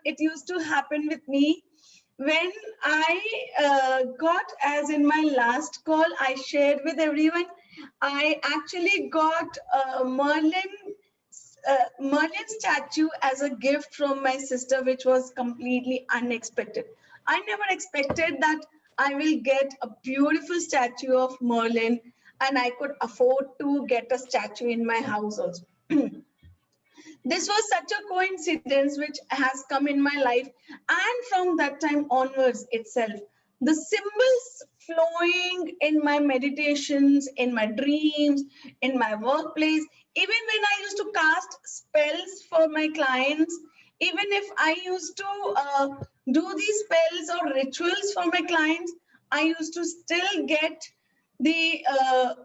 it used to happen with me when I got, as in my last call, I shared with everyone, I actually got Merlin statue as a gift from my sister, which was completely unexpected. I never expected that I will get a beautiful statue of Merlin, and I could afford to get a statue in my house also. This was such a coincidence which has come in my life, and from that time onwards itself, the symbols flowing in my meditations, in my dreams, in my workplace, even when I used to cast spells for my clients, even if I used to do these spells or rituals for my clients, I used to still get the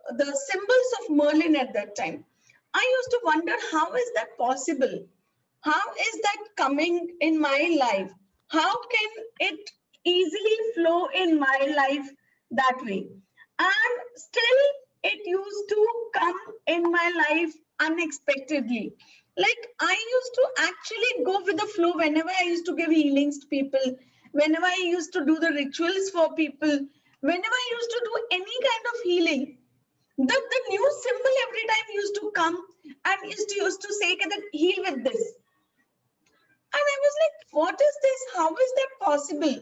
symbols of Merlin at that time. I used to wonder, how is that possible? How is that coming in my life? How can it easily flow in my life that way? And still, it used to come in my life unexpectedly. Like, I used to actually go with the flow whenever I used to give healings to people, whenever I used to do the rituals for people, whenever I used to do any kind of healing, the new symbol every time used to come and used to say that heal with this. And I was like, what is this? How is that possible?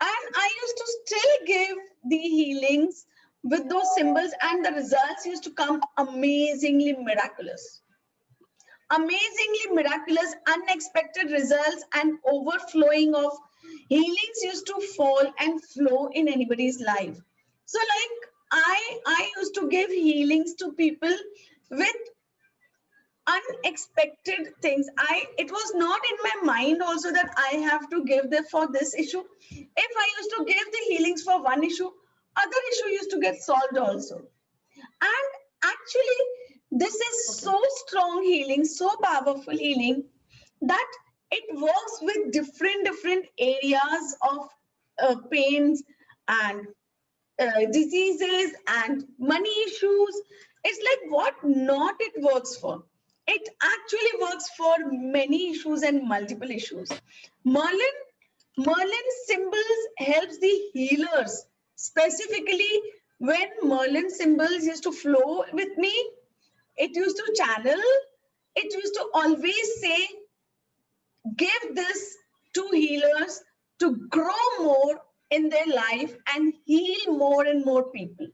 And I used to still give the healings with those symbols, and the results used to come amazingly miraculous. Amazingly miraculous, unexpected results and overflowing of healings used to fall and flow in anybody's life. So like I used to give healings to people with unexpected things. It was not in my mind also that I have to give them for this issue. If I used to give the healings for one issue, other issue used to get solved also. And actually, this is so strong healing, so powerful healing, that it works with different areas of pains and diseases and money issues. It's like what not it works for. It actually works for many issues and multiple issues. Merlin symbols helps the healers. Specifically, when Merlin symbols used to flow with me, it used to channel, it used to always say, give this to healers to grow more in their life and heal more and more people.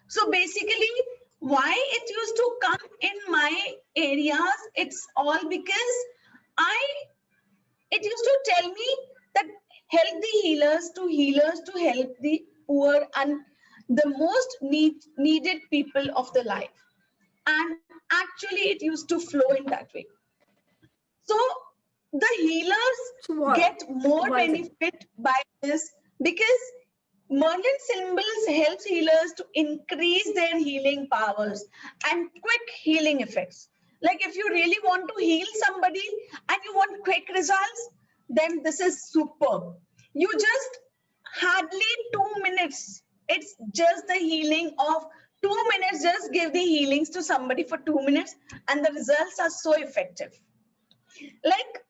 So basically, why it used to come in my areas, it's all because it used to tell me that help the healers to help the poor and the most needed people of the life. And actually it used to flow in that way. So the healers get more benefit by this, because Merlin symbols helps healers to increase their healing powers and quick healing effects. Like if you really want to heal somebody and you want quick results, then this is superb. You just hardly 2 minutes. It's just the healing of 2 minutes. Just give the healings to somebody for 2 minutes and the results are so effective. Like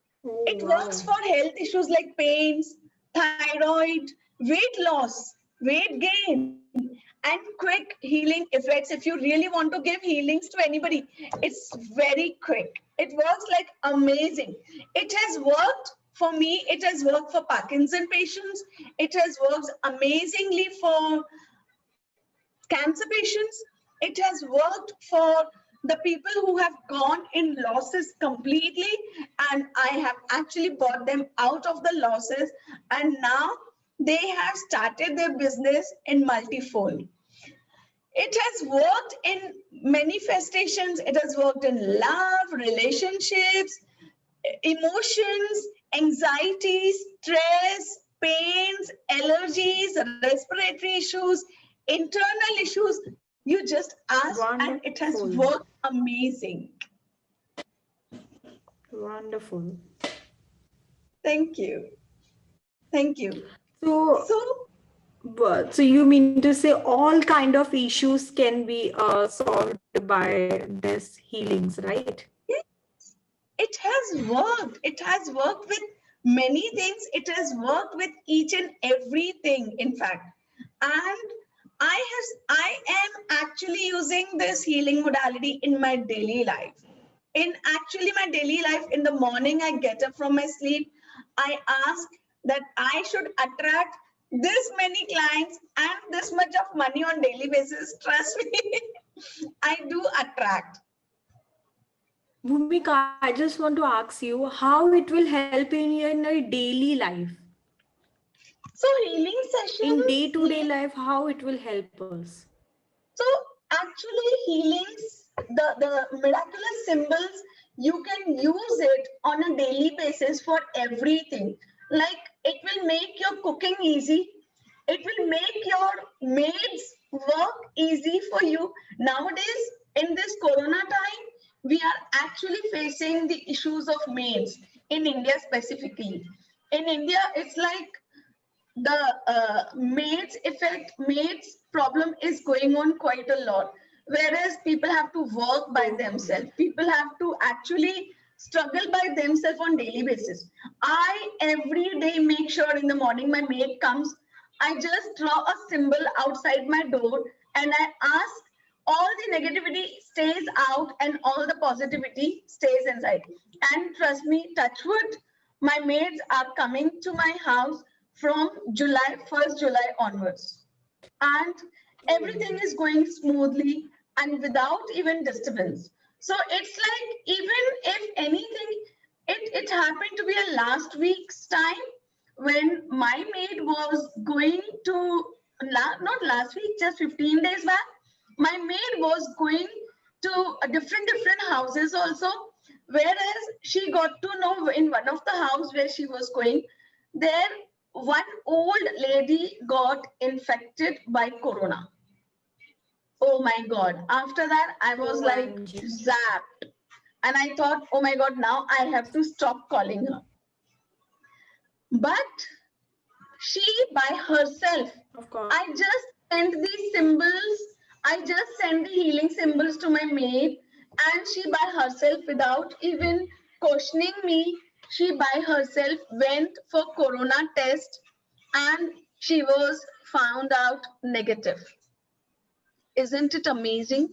it works for health issues like pains, thyroid, weight loss, weight gain, and quick healing effects. If you really want to give healings to anybody, it's very quick. It works like amazing. It has worked for me. It has worked for Parkinson patients. It has worked amazingly for cancer patients. It has worked for the people who have gone in losses completely, and I have actually brought them out of the losses, and now they have started their business in multifold. It has worked in manifestations. It has worked in love, relationships, emotions, anxiety, stress, pains, allergies, respiratory issues, internal issues. You just asked and it has worked amazing. Wonderful. Thank you. Thank you. So you mean to say all kind of issues can be solved by this healings, right? Yes, it has worked. It has worked with many things. It has worked with each and everything, in fact. And I am actually using this healing modality in my daily life. In actually my daily life, in the morning, I get up from my sleep. I ask that I should attract this many clients and this much of money on daily basis. Trust me, I do attract. Bhumika, I just want to ask you how it will help in your daily life. So healing sessions. In day-to-day life, how it will help us. So actually healings, the miraculous symbols, you can use it on a daily basis for everything. Like it will make your cooking easy. It will make your maids work easy for you. Nowadays, in this Corona time, we are actually facing the issues of maids in India specifically. In India, it's like the maids problem is going on quite a lot, whereas people have to work by themselves, people have to actually struggle by themselves on daily basis. I every day make sure in the morning my maid comes, I just draw a symbol outside my door and I ask all the negativity stays out and all the positivity stays inside. And trust me, touch wood, my maids are coming to my house from July, 1st July onwards. And everything is going smoothly and without even disturbance. So it's like, even if anything, it happened to be a last week's time when my maid was going to, not last week, just 15 days back, my maid was going to a different houses also, whereas she got to know in one of the house where she was going, there one old lady got infected by corona. Oh my god, after that I was like zapped, and I thought, oh my god, now I have to stop calling her. But she by herself, Of course. I just sent these symbols, I just sent the healing symbols to my maid, and she by herself, without even questioning me, she by herself went for corona test and she was found out negative. Isn't it amazing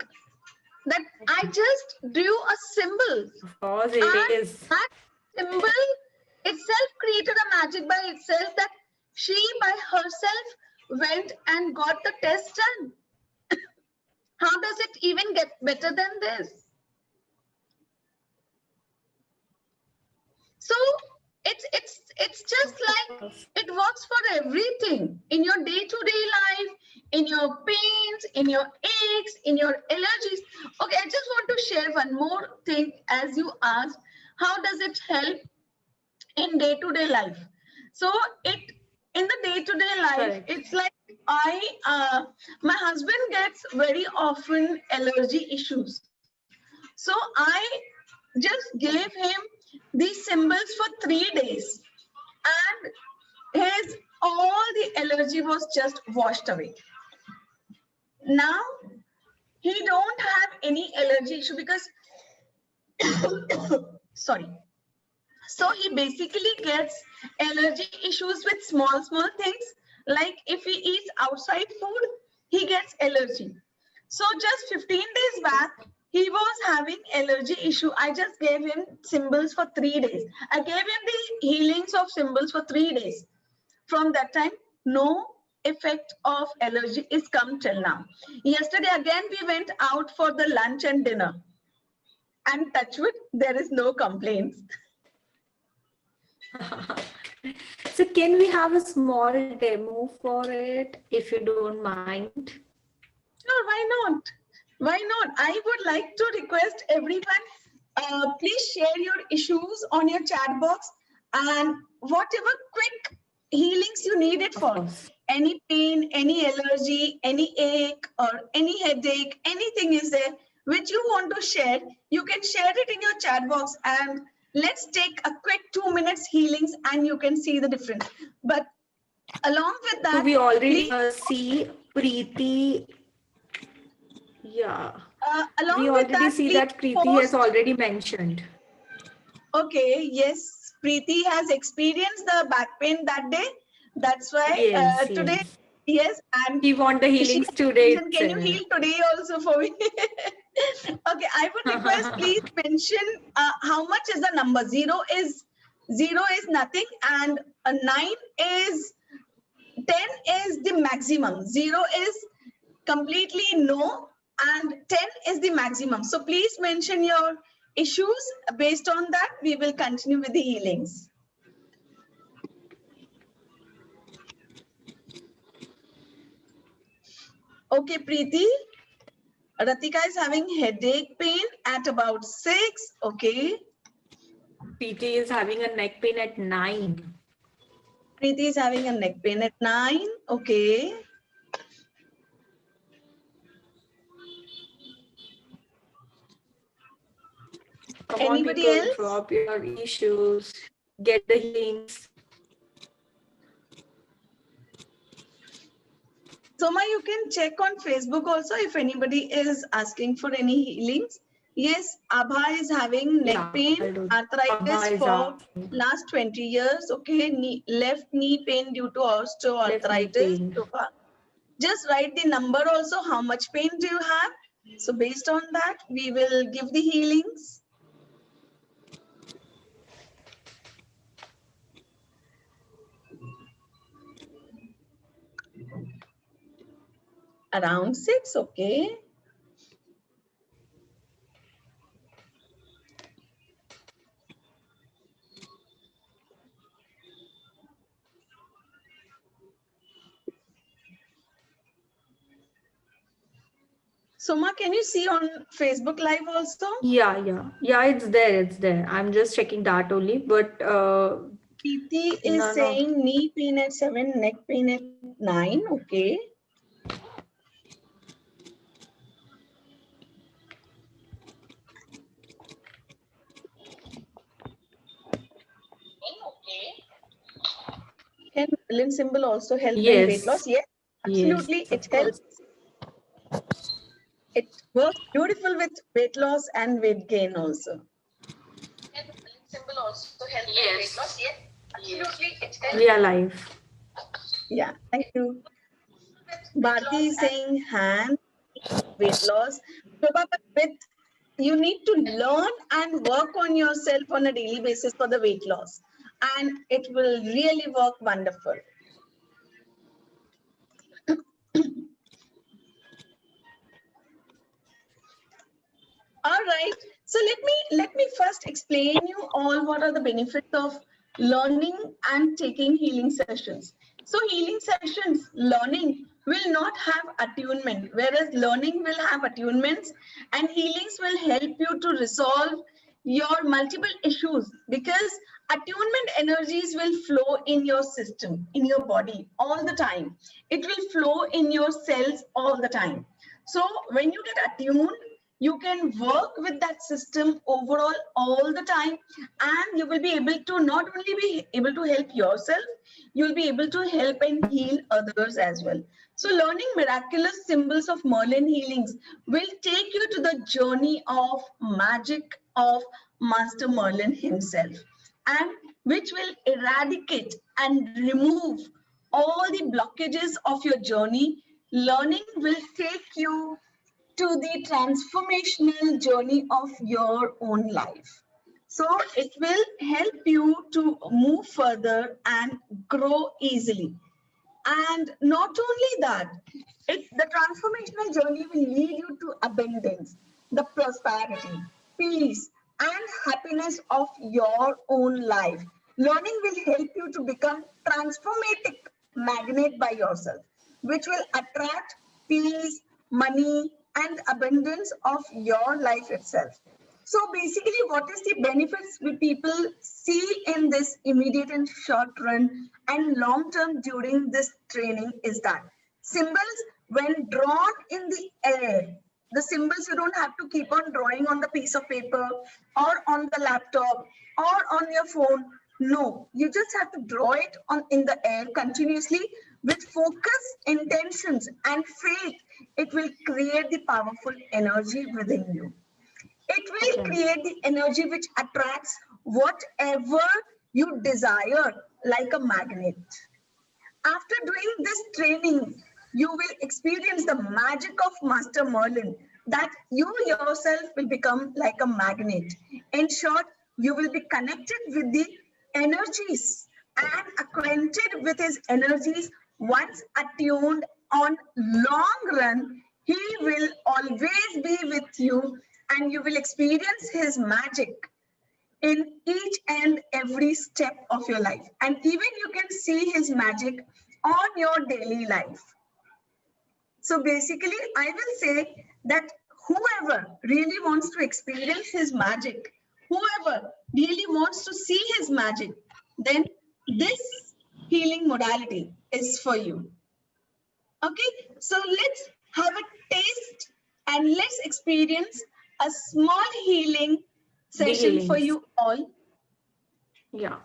that I just drew a symbol? Of course, it is. That symbol itself created a magic by itself, that she by herself went and got the test done. How does it even get better than this? So it's just like it works for everything in your day-to-day life, in your pains, in your aches, in your allergies. Okay, I just want to share one more thing as you asked, how does it help in day-to-day life? So it in the day-to-day life, Correct. it's like my husband gets very often allergy issues. So I just gave him these symbols for 3 days, and his all the allergy was just washed away. Now he don't have any allergy issue because sorry. So he basically gets allergy issues with small things, like if he eats outside food, he gets allergy. So just 15 days back, he was having allergy issue. I just gave him symbols for 3 days. I gave him the healings of symbols for 3 days. From that time, no effect of allergy is come till now. Yesterday again, we went out for the lunch and dinner. And touch wood, there is no complaints. So can we have a small demo for it, if you don't mind? Sure, why not? Why not? I would like to request everyone, please share your issues on your chat box and whatever quick healings you need it for. Any pain, any allergy, any ache or any headache, anything is there which you want to share, you can share it in your chat box and let's take a quick 2 minutes healings and you can see the difference. But along with that, So we already see Preeti. Yeah. Along We with already that, see please that Preeti has already mentioned. Okay, yes. Preeti has experienced the back pain that day. That's why Yes, today, yes. yes, and We want the she healings today mentioned, can you itself. heal today also for me? Okay, I would request, please mention how much is the number. Zero is nothing, and 9 is 10 is the maximum. 0 is completely no, and 10 is the maximum. So please mention your issues. Based on that, we will continue with the healings. Okay, Preeti. Ratika is having headache pain at about 6. Okay. Preeti is having a neck pain at 9. Preeti is having a neck pain at 9. Okay. Come Anybody on, people, else? drop your issues, get the healings. Soma, you can check on Facebook also if anybody is asking for any healings. Yes, Abha is having neck pain, arthritis for last 20 years. Okay, left knee pain due to osteoarthritis. Just write the number also. How much pain do you have? So based on that, we will give the healings. Around 6, okay. Soma, can you see on Facebook Live also? Yeah, it's there. I'm just checking that only, but Preeti is saying knee pain at 7, neck pain at 9, okay. Can Merlin symbol also help in weight loss? Yes, absolutely, it helps. It works beautiful with weight loss and weight gain also. Can Merlin symbol also help in weight loss? Yes, absolutely, it helps. We are live. Yeah, thank you. Bharti is saying hand weight loss. You need to learn and work on yourself on a daily basis for the weight loss, and it will really work wonderful. All right, so let me first explain you all what are the benefits of learning and taking healing sessions. So healing sessions, learning will not have attunement, whereas learning will have attunements, and healings will help you to resolve your multiple issues, because attunement energies will flow in your system, in your body all the time. It will flow in your cells all the time. So when you get attuned, you can work with that system overall all the time, and you will be able to not only be able to help yourself, you'll be able to help and heal others as well. So learning miraculous symbols of Merlin healings will take you to the journey of magic of Master Merlin himself, and which will eradicate and remove all the blockages of your journey. Learning will take you to the transformational journey of your own life. So it will help you to move further and grow easily. And not only that, the transformational journey will lead you to abundance, the prosperity, peace, and happiness of your own life. Learning will help you to become transformative magnet by yourself, which will attract peace, money, and abundance of your life itself. So basically, what is the benefits we people see in this immediate and short run and long term during this training is that symbols, when drawn in the air, the symbols you don't have to keep on drawing on the piece of paper or on the laptop or on your phone. No, you just have to draw it on in the air continuously with focus, intentions, and faith. It will create the powerful energy within you. It will create the energy which attracts whatever you desire like a magnet. After doing this training, you will experience the magic of Master Merlin, that you yourself will become like a magnet. In short, you will be connected with the energies and acquainted with his energies. Once attuned on long run, he will always be with you and you will experience his magic in each and every step of your life. And even you can see his magic on your daily life. So basically, I will say that whoever really wants to experience his magic, whoever really wants to see his magic, then this healing modality is for you. Okay, so let's have a taste and let's experience a small healing session for healings. you all. Yeah.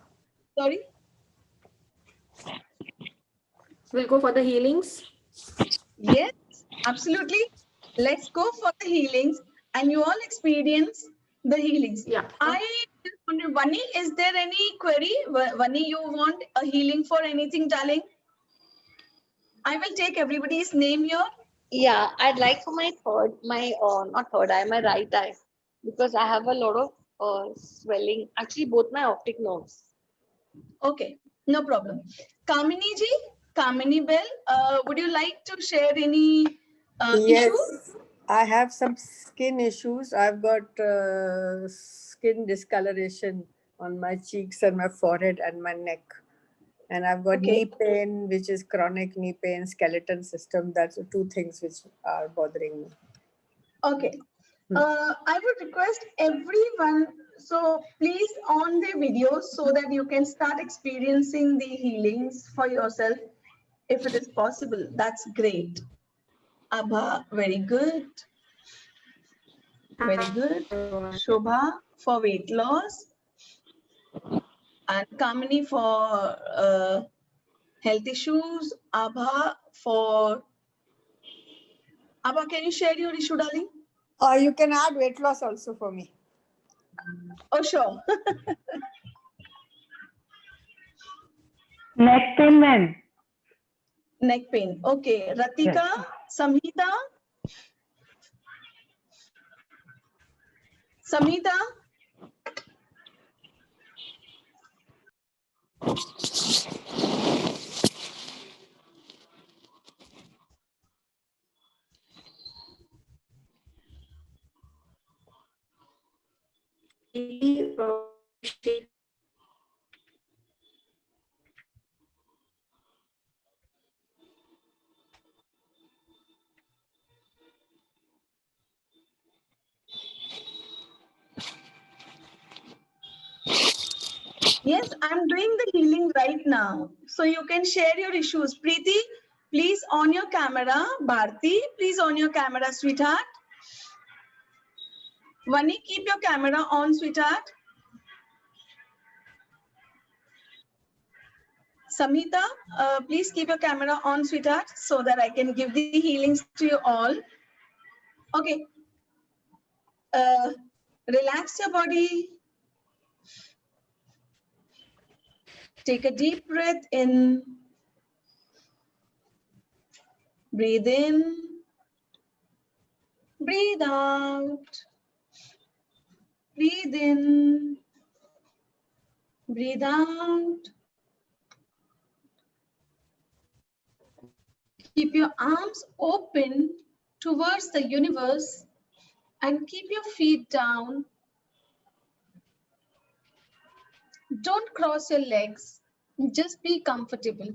Sorry? We'll go for the healings. Yes, absolutely. Let's go for the healings and you all experience the healings. Yeah. I just wonder, Vani, is there any query? Vani, you want a healing for anything, darling? I will take everybody's name here. Yeah, I'd like for my not third eye, my right eye, because I have a lot of swelling. Actually, both my optic nerves. Okay, no problem. Kamini ji, Kamini Bell, would you like to share any Yes, issue? I have some skin issues. I've got skin discoloration on my cheeks and my forehead and my neck. And I've got Okay. knee pain, which is chronic knee pain, skeleton system. That's the two things which are bothering me. Okay. I would request everyone, so please on the videos so that you can start experiencing the healings for yourself if it is possible. That's great. Abha, very good. Very good. Shobha for weight loss. And Kamini for health issues. Abha, can you share your issue, darling? You can add weight loss also for me. Oh, sure. Neck pain, ma'am. Neck pain. Okay. Ratika, Samhita. Samhita. Yes, I'm doing the healing right now. So you can share your issues. Preeti, please on your camera. Bharti, please on your camera, sweetheart. Vani, keep your camera on, sweetheart. Samhita, please keep your camera on, sweetheart, so that I can give the healings to you all. Okay. Relax your body. Take a deep breath in. Breathe in. Breathe out. Breathe in. Breathe out. Keep your arms open towards the universe and keep your feet down. Don't cross your legs. Just be comfortable.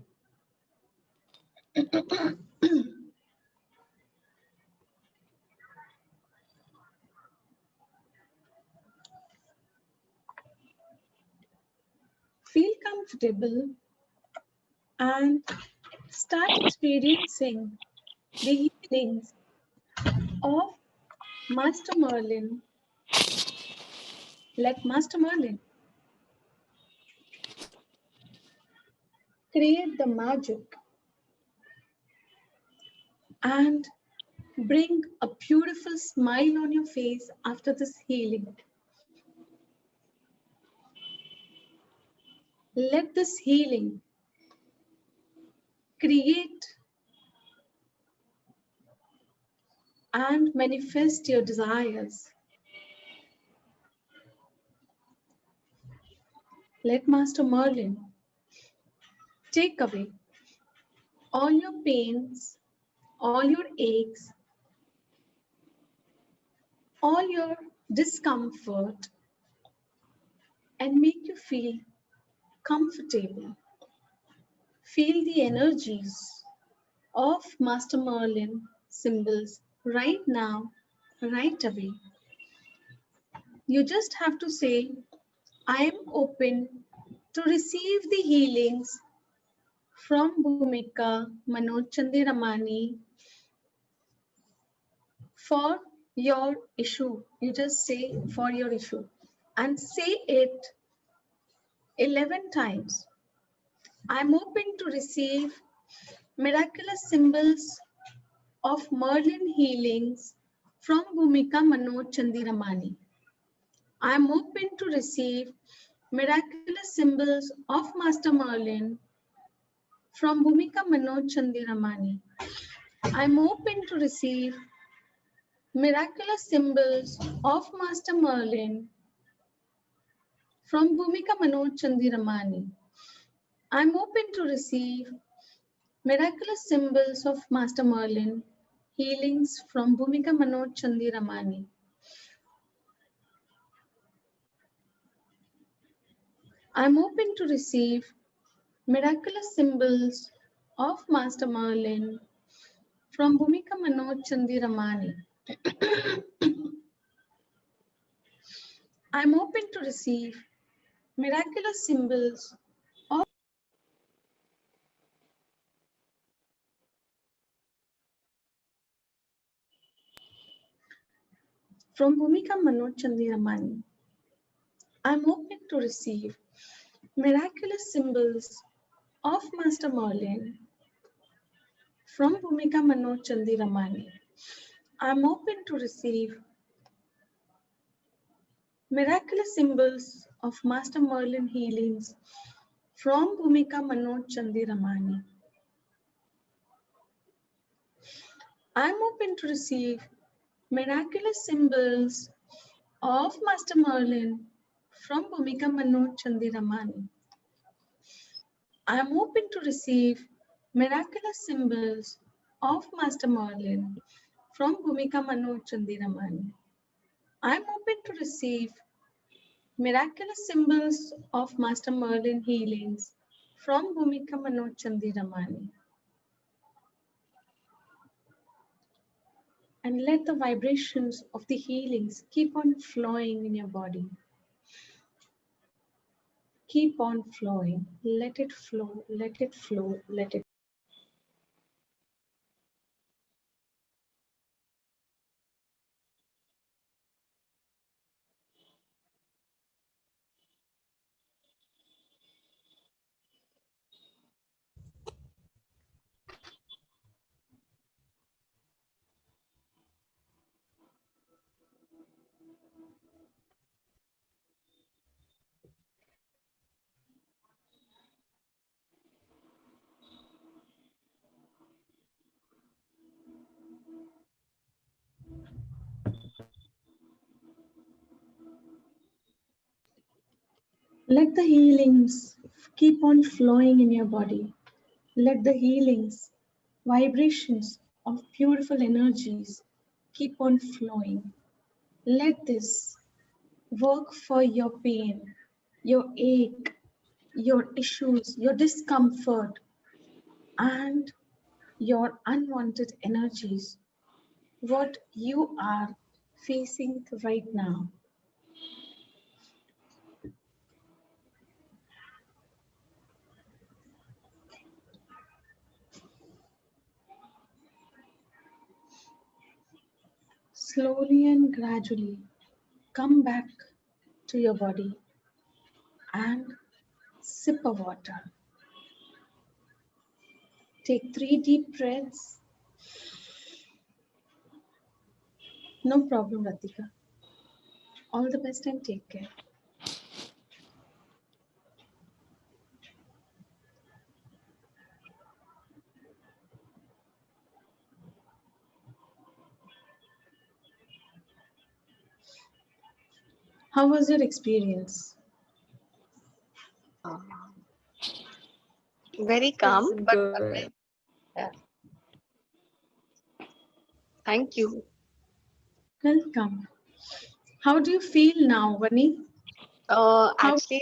Feel comfortable and start experiencing the healings of Master Merlin. Let Master Merlin create the magic and bring a beautiful smile on your face after this healing. Let this healing create and manifest your desires. Let Master Merlin take away all your pains, all your aches, all your discomfort, and make you feel comfortable. Feel the energies of Master Merlin symbols right now, right away. You just have to say, I am open to receive the healings from Bhumika Manoj Chandiramani for your issue. You just say for your issue and say it 11 times. I'm open to receive miraculous symbols of Merlin healings from Bhumika Manoj Chandiramani. I'm open to receive miraculous symbols of Master Merlin from Bhumika Manoj Chandiramani. I'm open to receive miraculous symbols of Master Merlin from Bhumika Manoj Chandiramani. I'm open to receive miraculous symbols of Master Merlin healings from Bhumika Manoj Chandiramani. I'm open to receive miraculous symbols of Master Merlin from Bhumika Manoj Chandiramani. I'm open to receive miraculous symbols of from Bhumika Manoj Chandiramani. I'm open to receive miraculous symbols of Master Merlin from Bhumika Manoj Chandiramani. I'm open to receive miraculous symbols of Master Merlin healings from Bhumika Manoj Chandiramani. I'm open to receive miraculous symbols of Master Merlin from Bhumika Manoj Chandiramani. I'm open to receive miraculous symbols of Master Merlin from Bhumika Manoj Chandiramani. I'm open to receive miraculous symbols of Master Merlin healings from Bhumika Manoj Chandiramani. And let the vibrations of the healings keep on flowing in your body. Keep on flowing. Let it flow, let it flow, let it. Let the healings keep on flowing in your body. Let the healings, vibrations of beautiful energies keep on flowing. Let this work for your pain, your ache, your issues, your discomfort, and your unwanted energies, what you are facing right now. Slowly and gradually come back to your body and sip of water. Take 3 deep breaths. No problem, Ratika. All the best and take care. How was your experience? Very calm, It's but good. yeah. Thank you. Welcome. How do you feel now, Vani? How? Actually,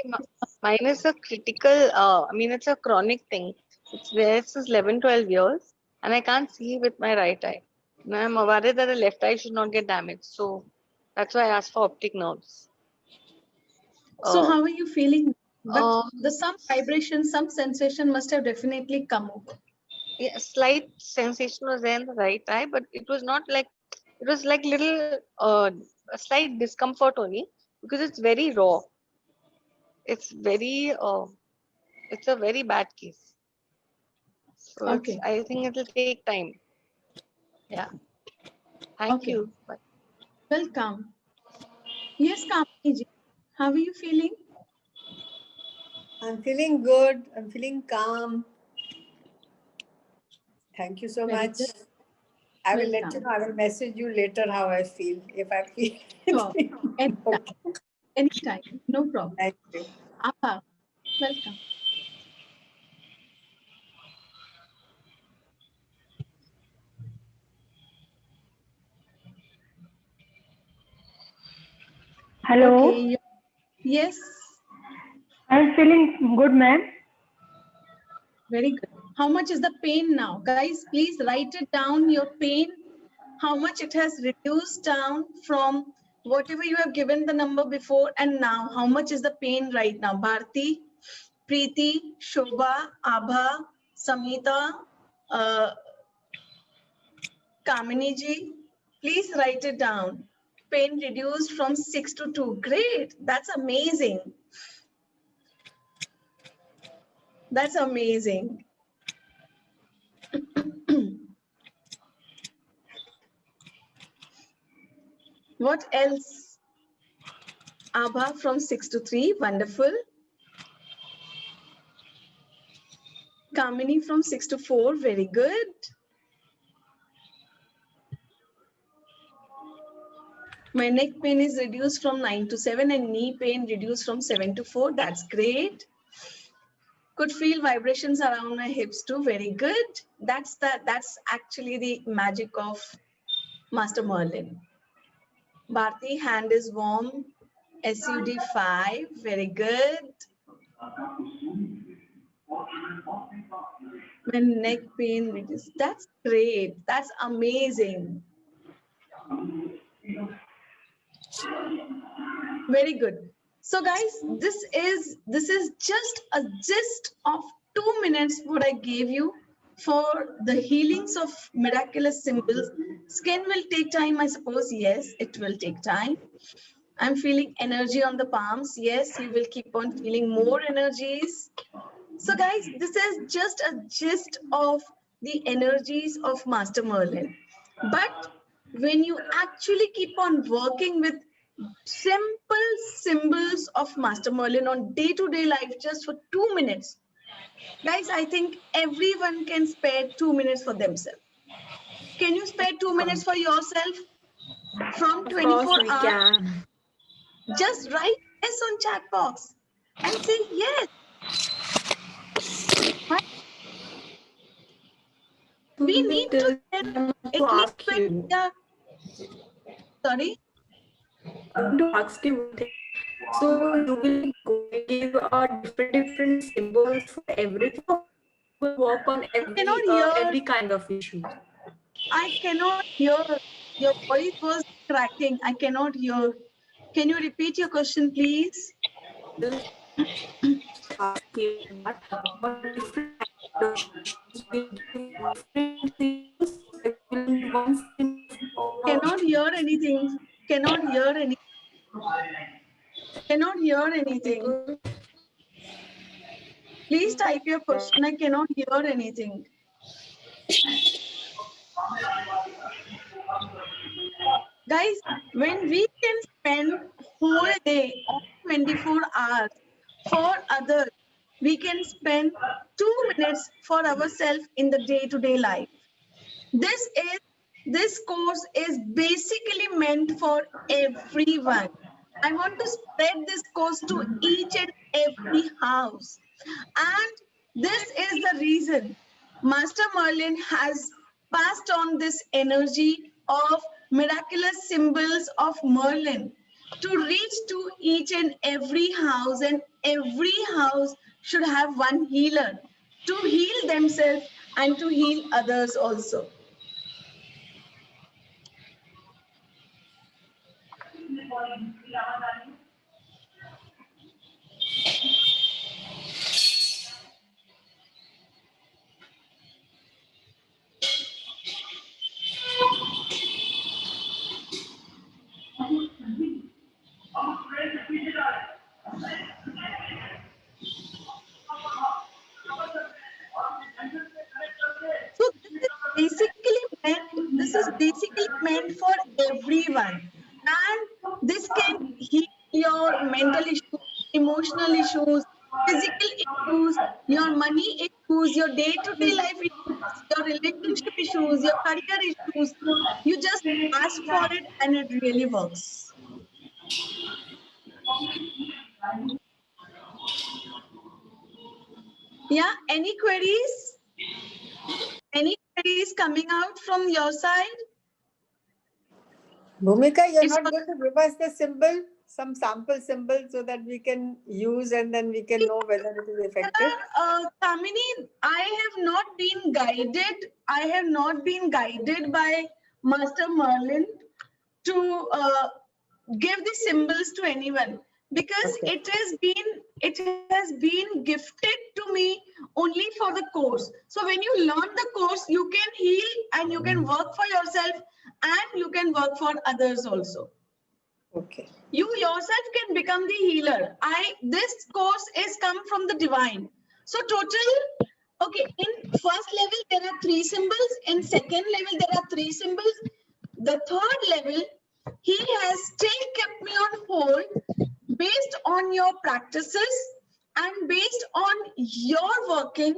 mine is a critical, I mean, it's a chronic thing. It's there since 11, 12 years, and I can't see with my right eye. Now I'm worried that the left eye should not get damaged. So that's why I asked for optic nerves. So Uh, how are you feeling? But um, the some vibration, some sensation must have definitely come over. yeah, slight sensation was there in the right eye, but it was not like, it was like little, a slight discomfort only because it's very raw. It's very, it's a very bad case. So it's, Okay. I think it'll take time. Yeah. Thank Okay. you. Bye. Welcome. Yes, Kamini ji. How are you feeling? I'm feeling good. I'm feeling calm. Thank you so Very much. good. I will let you Welcome. know. I will message you later how I feel. If I feel Sure. Anytime. okay. Anytime. No problem. Thank you. Abha, welcome. Hello, Okay. Yes. I'm feeling good, ma'am. Very good. How much is the pain now? Guys, please write it down, your pain, how much it has reduced down from whatever you have given the number before and now. How much is the pain right now? Bharti, Preeti, Shobha, Abha, Samita, uh, Kamini ji, please write it down. Pain reduced from 6 to 2. Great. That's amazing. That's amazing. What else? Abha from 6 to 3. Wonderful. Kamini from 6 to 4. Very good. My neck pain is reduced from 9 to 7 and knee pain reduced from 7 to 4. That's great. Could feel vibrations around my hips too. Very good. That's actually the magic of Master Merlin. Bharti, hand is warm. SUD 5. Very good. When neck pain reduced. That's great. That's amazing. Very good. So guys, this is just a gist of 2 minutes what I gave you for the healings of miraculous symbols. Skin will take time, I suppose. Yes, it will take time. I'm feeling energy on the palms. Yes, you will keep on feeling more energies. So guys, this is just a gist of the energies of Master Merlin. But when you actually keep on working with simple symbols of Master Merlin on day-to-day life just for 2 minutes, guys, I think everyone can spare 2 minutes for themselves. Can you spare 2 minutes for yourself from Of course 24 we hours? can. Just write yes on chat box and say yes. We need to get To at least ask you. sorry. To ask you one thing. So you will give different symbols for everything. Or you will work on Cannot hear. every kind of issue. I cannot hear. Your voice was cracking. I cannot hear. Can you repeat your question, please? Just ask you that. But different kind of issues will give different symbols. There will be one symbol for Cannot hear anything. Cannot hear anything. Cannot hear anything. Please type your question. I cannot hear anything. Guys, when we can spend whole day or 24 hours for others, we can spend 2 minutes for ourselves in the day-to-day life. This course is basically meant for everyone. I want to spread this course to each and every house. And this is the reason Master Merlin has passed on this energy of miraculous symbols of Merlin to reach to each and every house, and every house should have one healer to heal themselves and to heal others also. So this is basically meant for everyone, and this can heal your mental issues, emotional issues, physical issues, your money issues, your day-to-day life issues, your relationship issues, your career issues. You just ask for it and it really works. Yeah, any queries? Any queries coming out from your side? Bhumika, you're It's not going to give us the symbol, some sample symbol, so that we can use and then we can know whether it is effective? Kamini, I have not been guided. I have not been guided by Master Merlin to give the symbols to anyone, because Okay. it has been gifted to me only for the course. So when you learn the course, you can heal and you can work for yourself and you can work for others also. Okay. You yourself can become the healer. This course is come from the divine. So total, okay, in first level there are 3 symbols, in second level there are 3 symbols, the third level he has still kept me on hold based on your practices and based on your working.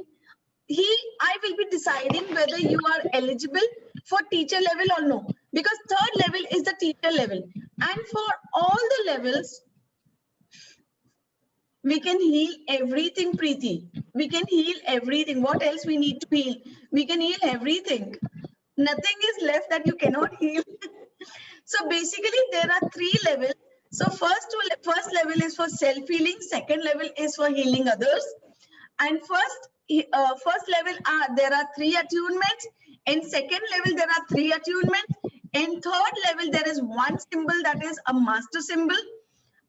I will be deciding whether you are eligible for teacher level or no, because third level is the teacher level, and for all the levels we can heal everything. Preeti, we can heal everything. What else we need to heal? We can heal everything. Nothing is left that you cannot heal. So basically there are 3 levels. So first level is for self healing, second level is for healing others, and first level there are 3 attunements, in second level there are 3 attunements, in third level there is one symbol, that is a master symbol,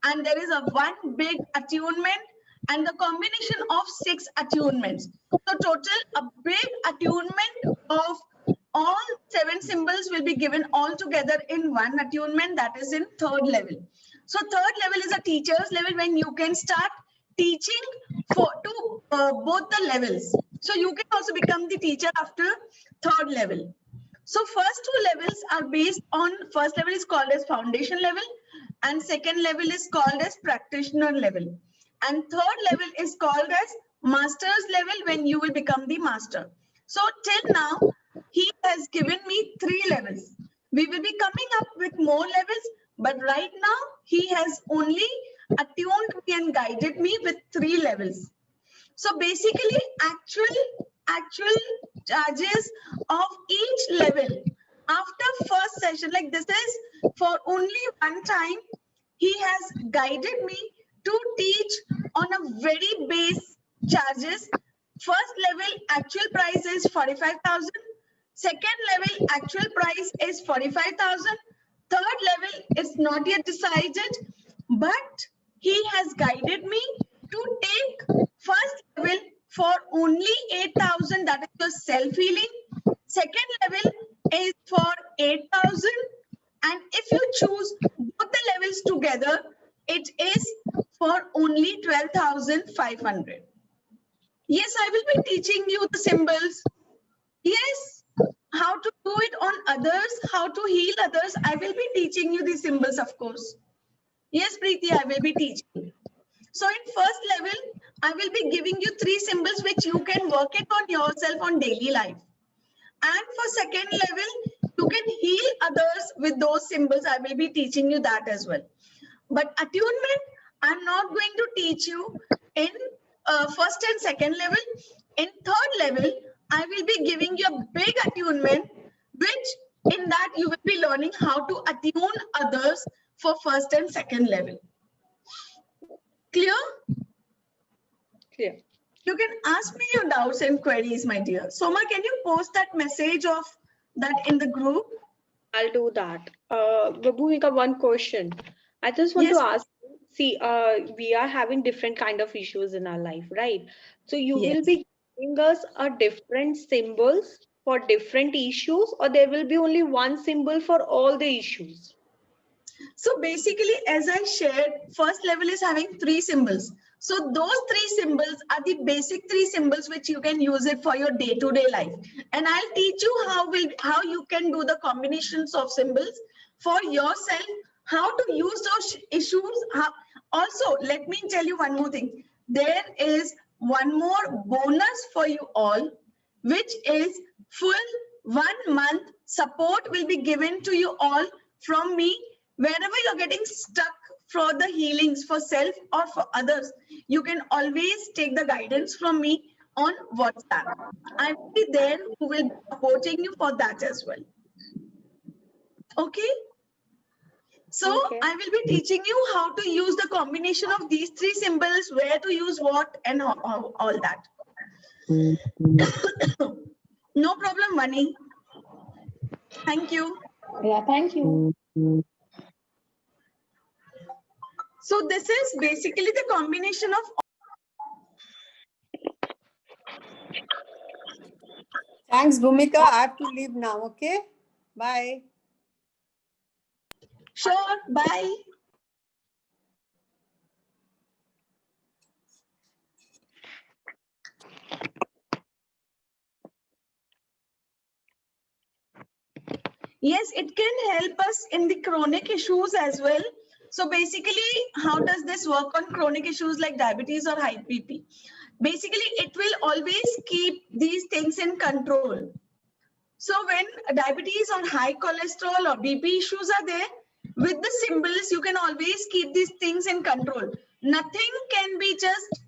and there is a one big attunement and the combination of 6 attunements. So total a big attunement of all 7 symbols will be given all together in one attunement, that is in third level. So third level is a teacher's level, when you can start teaching to both the levels. So you can also become the teacher after third level. So first 2 levels are based on, first level is called as foundation level and second level is called as practitioner level, and third level is called as master's level, when you will become the master. So till now he has given me 3 levels. We will be coming up with more levels, but right now he has only attuned me and guided me with 3 levels. So basically actual charges of each level after first session, like this is for only one time, he has guided me to teach on a very base charges. First level actual price is 45,000. Second level actual price is 45,000. Third level is not yet decided, but he has guided me to take first level for only 8,000, that is your self-healing. Second level is for 8,000, and if you choose both the levels together, it is for only 12,500. Yes, I will be teaching you the symbols. Yes, how to do it on others, how to heal others. I will be teaching you the symbols, of course. Yes, Preeti, I will be teaching. So in first level, I will be giving you 3 symbols which you can work it on yourself on daily life. And for second level, you can heal others with those symbols. I will be teaching you that as well. But attunement, I'm not going to teach you in first and second level. In third level, I will be giving you a big attunement, which in that you will be learning how to attune others for first and second level. Clear? Clear. You can ask me your doubts and queries, my dear. Soma, can you post that message of that in the group? I'll do that. Bhumika, one question. I just want Yes. to ask, see, we are having different kind of issues in our life, right? So you will Yes. be giving us a different symbols for different issues, or there will be only one symbol for all the issues? So basically, as I shared, first level is having 3 symbols. So those 3 symbols are the basic 3 symbols which you can use it for your day-to-day life. And I'll teach you how you can do the combinations of symbols for yourself, how to use those issues. Also, let me tell you one more thing. There is one more bonus for you all, which is full 1 month support will be given to you all from me. Wherever you're getting stuck for the healings for self or for others, you can always take the guidance from me on WhatsApp. I will be there who will be supporting you for that as well. Okay? So Okay. I will be teaching you how to use the combination of these 3 symbols, where to use what, and all that. No problem, Vani. Thank you. Yeah, thank you. So this is basically the combination of. Thanks, Bhumika. I have to leave now. Okay. Bye. Sure, bye. Yes, it can help us in the chronic issues as well. So basically, how does this work on chronic issues like diabetes or high BP? Basically, it will always keep these things in control. So when diabetes or high cholesterol or BP issues are there, with the symbols, you can always keep these things in control. Nothing can be just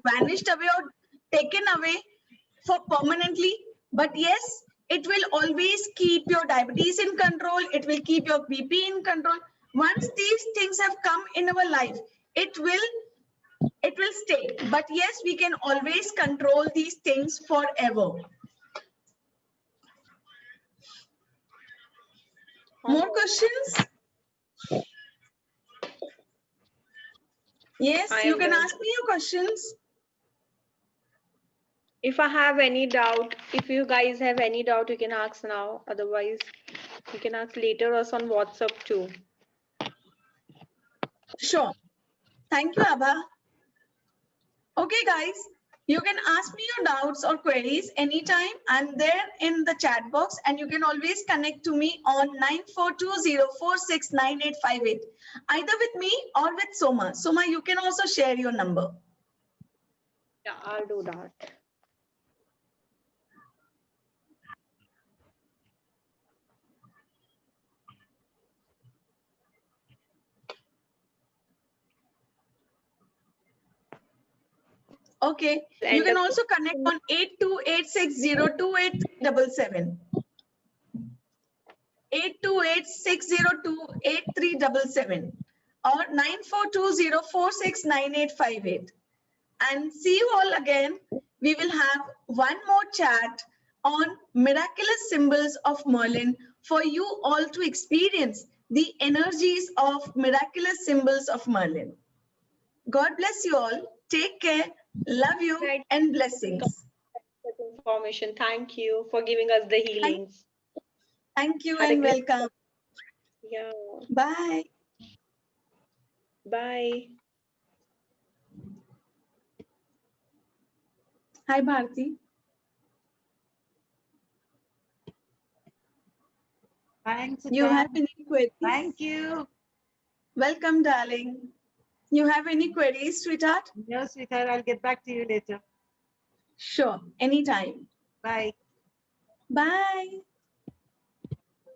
vanished away or taken away for permanently. But yes, it will always keep your diabetes in control. It will keep your BP in control. Once these things have come in our life, it will stay. But yes, we can always control these things forever. More questions? Yes, you can ask me your questions. If I have any doubt, if you guys have any doubt, you can ask now. Otherwise, you can ask later us on WhatsApp too. Sure. Thank you, Abha. Okay, guys, you can ask me your doubts or queries anytime. I'm there in the chat box, and you can always connect to me on 9420469858, either with me or with Soma. Soma, you can also share your number. Yeah, I'll do that. Okay, you can also connect on 8286028377. 8286028377 or 9420469858. And see you all again. We will have one more chat on miraculous symbols of Merlin for you all to experience the energies of miraculous symbols of Merlin. God bless you all. Take care. Love you and blessings. Information. Thank you for giving us the healings. Thank you and welcome. Yeah. Bye. Bye. Hi, Bharti. Thanks. You have any queries? Thank you. Welcome, darling. You have any queries, sweetheart? No, sweetheart. I'll get back to you later. Sure, anytime. Bye. Bye.